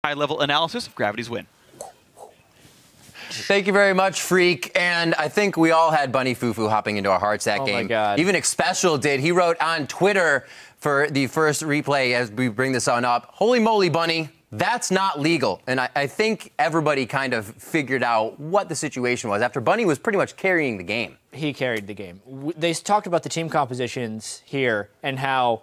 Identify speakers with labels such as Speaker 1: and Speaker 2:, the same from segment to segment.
Speaker 1: high-level analysis of Gravity's win.
Speaker 2: Thank you very much, Freak. And I think we all had Bunny Fufu hopping into our hearts that game.
Speaker 3: Oh, my God.
Speaker 2: Even Xpecial did. He wrote on Twitter for the first replay as we bring this on up, "Holy moly, Bunny, that's not legal." And I think everybody kind of figured out what the situation was after Bunny was pretty much carrying the game.
Speaker 3: He carried the game. They talked about the team compositions here and how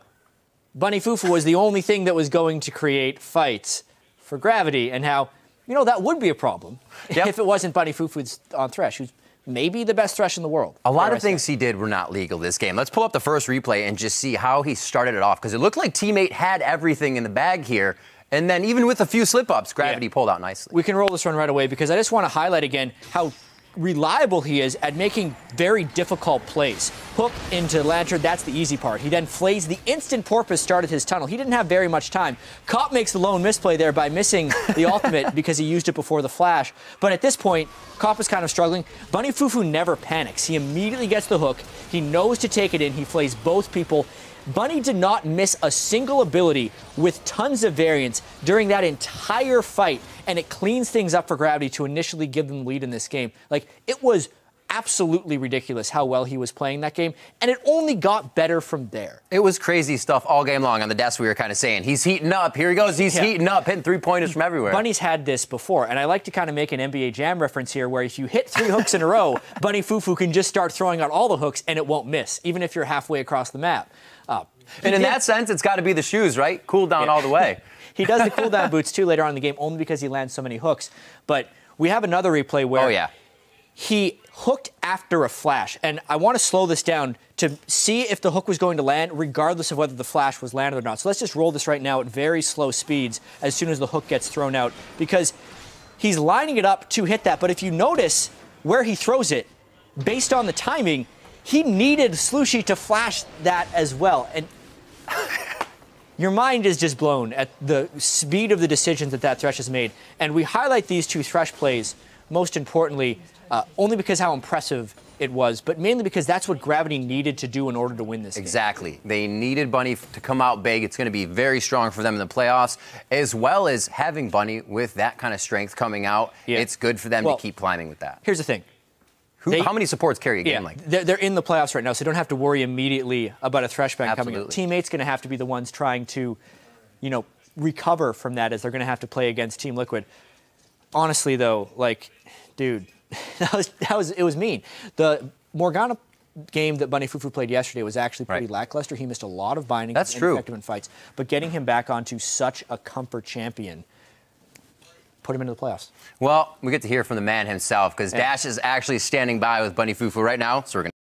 Speaker 3: Bunny Fufu was the only thing that was going to create fights for Gravity, and how, you know, that would be a problem if it wasn't Bunny Fufu on Thresh, who's maybe the best Thresh in the world.
Speaker 2: A lot of things he did were not legal this game. Let's pull up the first replay and just see how he started it off, because it looked like Teammate had everything in the bag here. And then even with a few slip-ups, Gravity pulled out nicely.
Speaker 3: We can roll this one right away, because I just want to highlight again how reliable he is at making very difficult plays. Hook into Lantern, that's the easy part. He then flays the instant Porpoise started his tunnel. He didn't have very much time. Cop makes the lone misplay there by missing the ultimate because he used it before the flash. But at this point, Cop is kind of struggling. Bunny Fufu never panics. He immediately gets the hook. He knows to take it in. He flays both people. Bunny did not miss a single ability with tons of variance during that entire fight, and it cleans things up for Gravity to initially give them the lead in this game. Like, it was absolutely ridiculous how well he was playing that game, and it only got better from there.
Speaker 2: It was crazy stuff all game long. On the desk, we were kind of saying, he's heating up. Here he goes. He's heating up, hitting three-pointers from everywhere.
Speaker 3: Bunny's had this before, and I like to kind of make an NBA Jam reference here, where if you hit 3 hooks in a row, Bunny Fufu can just start throwing out all the hooks, and it won't miss, even if you're halfway across the map.
Speaker 2: And in that sense, it's got to be the shoes, right? Cool down all the way.
Speaker 3: He does the cooldown boots, too, later on in the game, only because he lands so many hooks. But we have another replay where he hooked after a flash. And I want to slow this down to see if the hook was going to land, regardless of whether the flash was landed or not. So let's just roll this right now at very slow speeds as soon as the hook gets thrown out, because he's lining it up to hit that. But if you notice where he throws it, based on the timing, he needed Slushy to flash that as well. And your mind is just blown at the speed of the decisions that Thresh has made. And we highlight these two Thresh plays, most importantly, only because how impressive it was, but mainly because that's what Gravity needed to do in order to win this game.
Speaker 2: Exactly. They needed Bunny to come out big. It's going to be very strong for them in the playoffs, as well as having Bunny with that kind of strength coming out. It's good for them to keep climbing with that.
Speaker 3: Here's the thing.
Speaker 2: How many supports carry a game like that?
Speaker 3: They're in the playoffs right now, so don't have to worry immediately about a Thresh ban coming up. Teammates going to have to be the ones trying to, you know, recover from that, as they're going to have to play against Team Liquid. Honestly, though, like, dude, it was mean. The Morgana game that Bunny Fufu played yesterday was actually pretty lackluster. He missed a lot of bindings.
Speaker 2: That's true.
Speaker 3: Ineffective in fights, but getting him back onto such a comfort champion put him into the playoffs.
Speaker 2: Well, we get to hear from the man himself, because Dash is actually standing by with Bunny Fufu right now, so we're going to